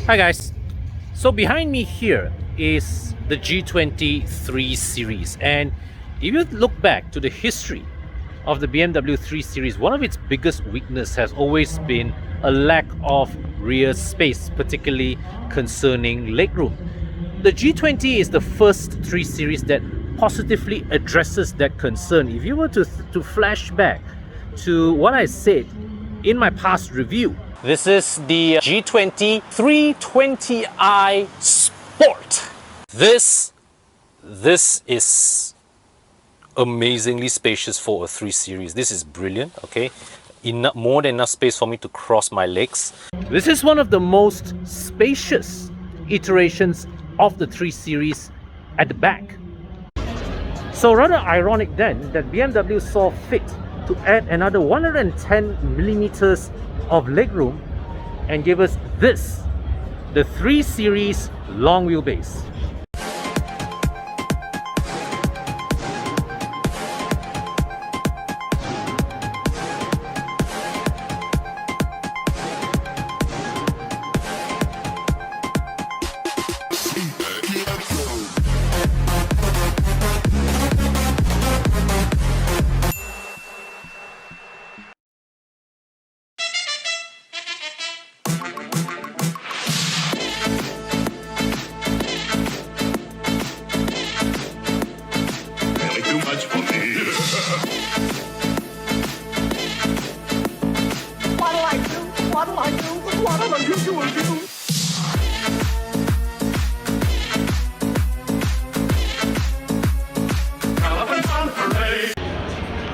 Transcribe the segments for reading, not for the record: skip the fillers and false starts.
Hi guys, so behind me here is the G23 series, and if you look back to the history of the BMW 3 Series, one of its biggest weakness has always been a lack of rear space, particularly concerning legroom. The G20 is the first 3 Series that positively addresses that concern. If you were to flash back to what I said in my past review, this is the G20 320i Sport. This is amazingly spacious for a 3 Series. This is brilliant, okay? More than enough space for me to cross my legs. This is one of the most spacious iterations of the 3 Series at the back. So rather ironic then that BMW saw fit to add another 110 millimeters of legroom and give us this, the 3 Series long wheelbase.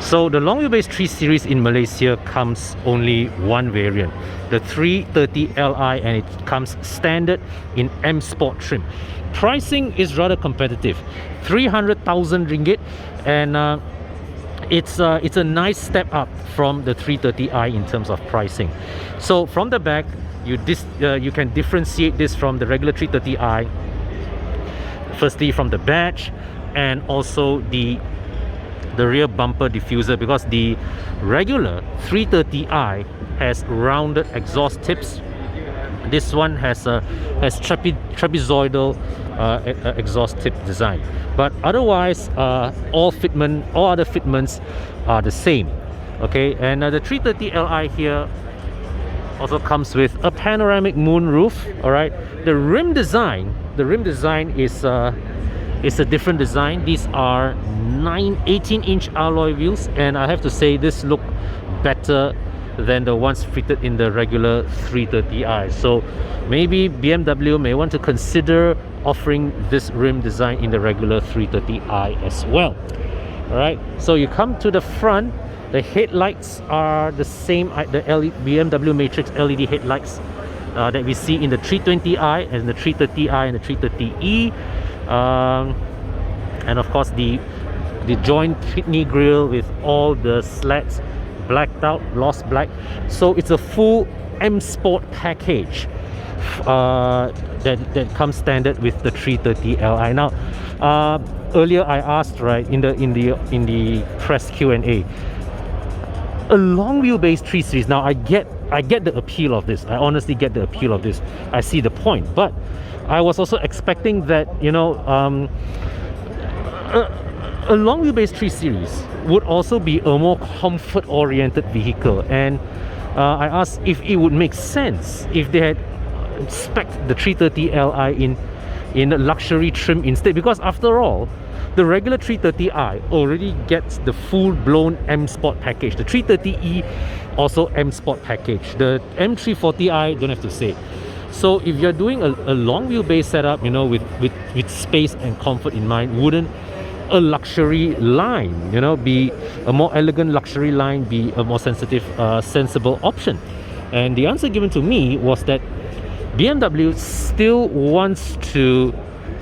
So the long wheelbase 3 Series in Malaysia comes only one variant, the 330Li, and it comes standard in M Sport trim. Pricing is rather competitive, 300,000 ringgit, and it's a nice step up from the 330i in terms of pricing. So from the back, you can differentiate this from the regular 330i. Firstly, from the badge, and also the rear bumper diffuser, because the regular 330i has rounded exhaust tips. This one has trapezoidal exhaust tip design, but otherwise all other fitments are the same. Okay, and the 330Li here also comes with a panoramic moon roof. All right, the rim design is a different design. These are 18-inch alloy wheels, and I have to say this look better than the ones fitted in the regular 330i. So maybe BMW may want to consider offering this rim design in the regular 330i as well. All right, so you come to the front. The headlights are the same, the BMW Matrix LED headlights that we see in the 320i and the 330i and the 330e. And of course the joint kidney grille with all the slats blacked out, gloss black. So it's a full M Sport package that comes standard with the 330Li. Now, earlier I asked, right, in the press Q&A, a long wheelbase 3 Series. Now I get the appeal of this. I honestly get the appeal of this. I see the point, but I was also expecting that, you know, a long wheelbase 3 Series would also be a more comfort oriented vehicle, and I asked if it would make sense if they had spec'd the 330Li in a luxury trim instead, because after all, the regular 330i already gets the full-blown M Sport package. The 330e also M Sport package. The M340i, don't have to say. So if you're doing a long wheelbase setup, you know, with space and comfort in mind, wouldn't a luxury line, you know, be a more elegant luxury line, be a more sensible option? And the answer given to me was that BMW still wants to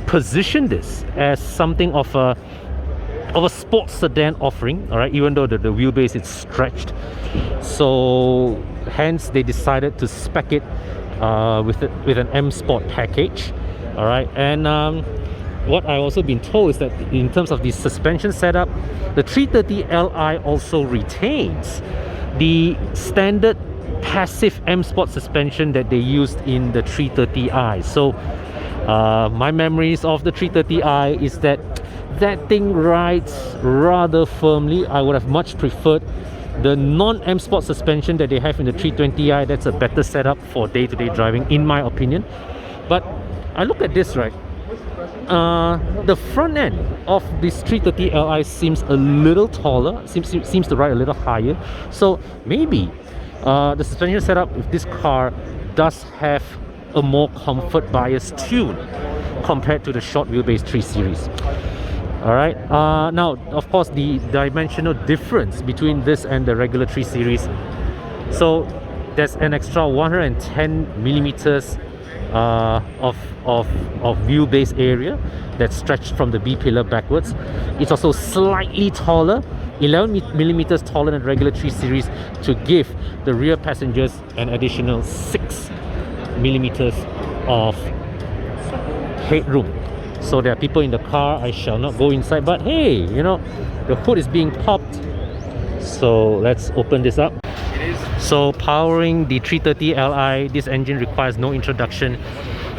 position this as something of a sports sedan offering, all right, even though the wheelbase is stretched. So hence they decided to spec it with an M Sport package. All right, and what I've also been told is that in terms of the suspension setup, the 330Li also retains the standard passive M Sport suspension that they used in the 330i. So my memories of the 330i is that that thing rides rather firmly. I would have much preferred the non-M Sport suspension that they have in the 320i. That's a better setup for day-to-day driving, in my opinion. But I look at this, right? The front end of this 330 Li seems a little taller, seems to ride a little higher. So maybe the suspension setup with this car does have a more comfort bias tune compared to the short wheelbase 3 Series. Alright, now of course the dimensional difference between this and the regular 3 Series. So there's an extra 110 millimeters of wheelbase area that's stretched from the B pillar backwards. It's also slightly taller, 11 millimeters taller than regular 3 Series, to give the rear passengers an additional 6 millimeters of headroom. So there are people in the car. I shall not go inside, but hey, you know, the hood is being popped. So let's open this up. So powering the 330 Li, this engine requires no introduction.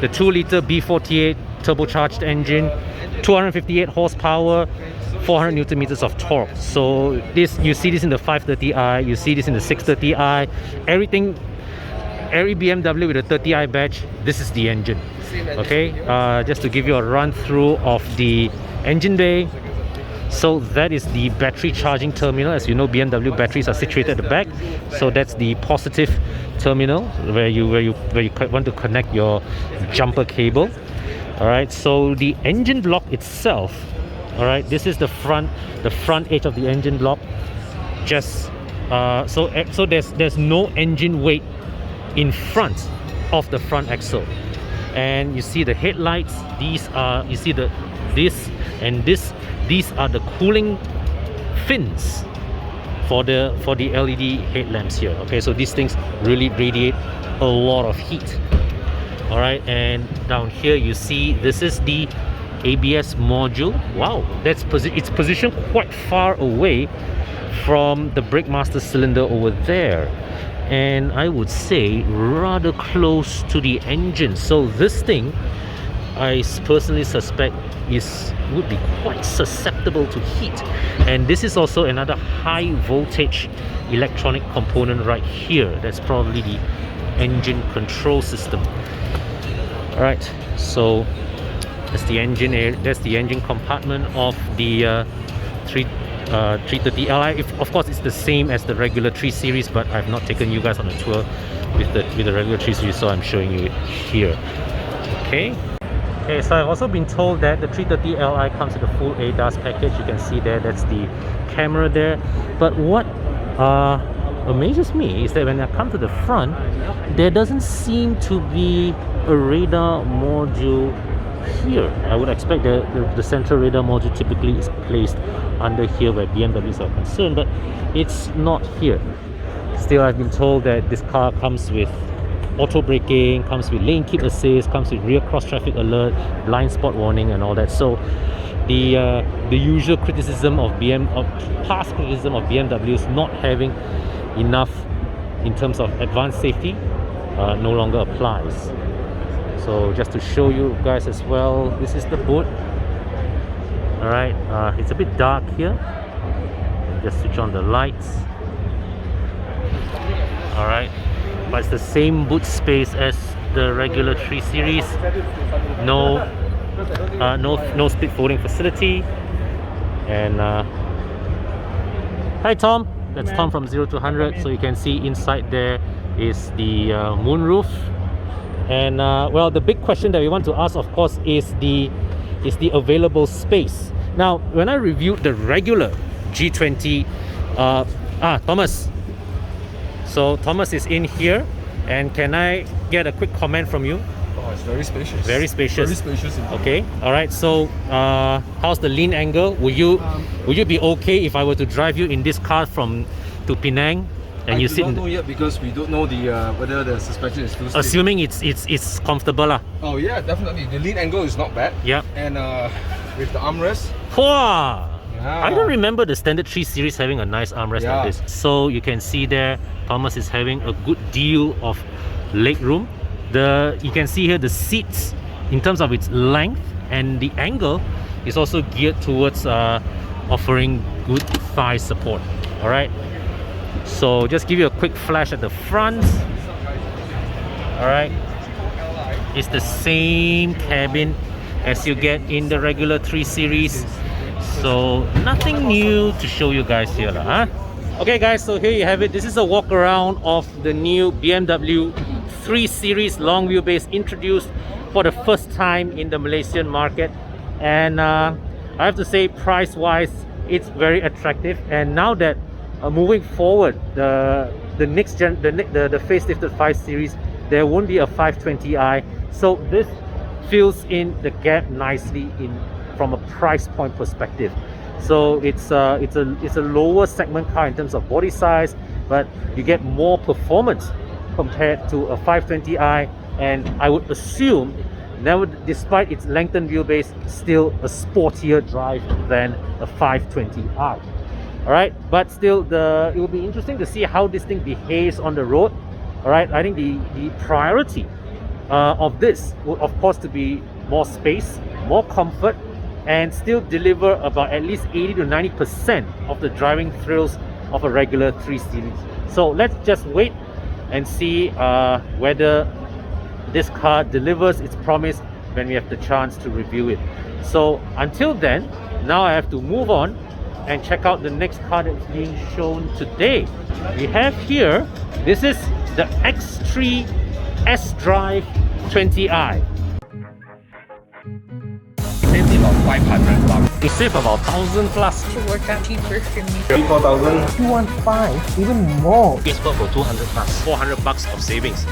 The 2-liter B48 turbocharged engine, 258 horsepower, 400 newton meters of torque. So this, you see this in the 530i, you see this in the 630i, every BMW with a 30i badge, this is the engine. Okay, just to give you a run through of the engine bay. So that is the battery charging terminal. As you know, BMW batteries are situated at the back. So that's the positive terminal where you want to connect your jumper cable. All right. So the engine block itself. All right. This is the front edge of the engine block. Just so there's no engine weight in front of the front axle. And you see the headlights. These are, you see this and this. These are the cooling fins for the LED headlamps here. Okay, so these things really radiate a lot of heat. All right, and down here you see this is the ABS module. Wow, it's positioned quite far away from the brake master cylinder over there, and I would say rather close to the engine. So this thing, I personally suspect, would be quite susceptible to heat. And this is also another high voltage electronic component right here. That's probably the engine control system. All right, so that's the engine compartment of the 330 Li. Of course, it's the same as the regular 3 Series, but I've not taken you guys on a tour with the regular 3 Series, so I'm showing you it here. Okay. Okay, so I've also been told that the 330 Li comes with a full ADAS package. You can see there, that's the camera there. But what amazes me is that when I come to the front, there doesn't seem to be a radar module here. I would expect the central radar module typically is placed under here where BMWs are concerned, but it's not here. Still, I've been told that this car comes with auto braking, comes with lane keep assist, comes with rear cross traffic alert, blind spot warning and all that. So the usual criticism of past criticism of BMWs not having enough in terms of advanced safety no longer applies. So just to show you guys as well, this is the boot. All right, it's a bit dark here. Just switch on the lights. All right, but it's the same boot space as the regular 3 Series. No split folding facility. And hi Tom, that's Tom from 0 to 100. So you can see inside there is the moonroof. And well, the big question that we want to ask, of course, is the available space. Now, when I reviewed the regular G20, Thomas. So Thomas is in here, and can I get a quick comment from you? Oh, it's very spacious. Very spacious. Very spacious indeed. Okay. All right. So, how's the lean angle? Would you be okay if I were to drive you in this car to Penang? And I do not know yet because we don't know whether the suspension is too stiff. Assuming it's comfortable lah. Oh yeah, definitely. The lean angle is not bad. Yeah. And with the armrest. Wow. I don't remember the standard 3 Series having a nice armrest like this. So you can see there, Thomas is having a good deal of legroom. You can see here the seats in terms of its length and the angle is also geared towards offering good thigh support. All right. So just give you a quick flash at the front. All right. It's the same cabin as you get in the regular 3 Series. So nothing new to show you guys here, huh? Okay guys, so here you have it. This is a walk around of the new BMW 3 Series long wheelbase introduced for the first time in the Malaysian market. And I have to say, price wise, it's very attractive. And now that moving forward, the next gen, the facelifted 5 Series, there won't be a 520i. So this fills in the gap nicely from a price point perspective. So it's a lower segment car in terms of body size, but you get more performance compared to a 520i, and I would assume that would, despite its lengthened wheelbase, still a sportier drive than a 520i. All right, but still, it will be interesting to see how this thing behaves on the road. All right, I think the priority of this would of course to be more space, more comfort, and still deliver about at least 80 to 90% of the driving thrills of a regular 3 Series. So let's just wait and see whether this car delivers its promise when we have the chance to review it. So until then, now I have to move on and check out the next car that's being shown today. We have here, this is the X3 S-Drive 20i. Saved about 500 bucks. You save about 1,000 plus. To work out cheaper for me. 3,000. 215, even more. It's for 200 plus. 400 bucks of savings.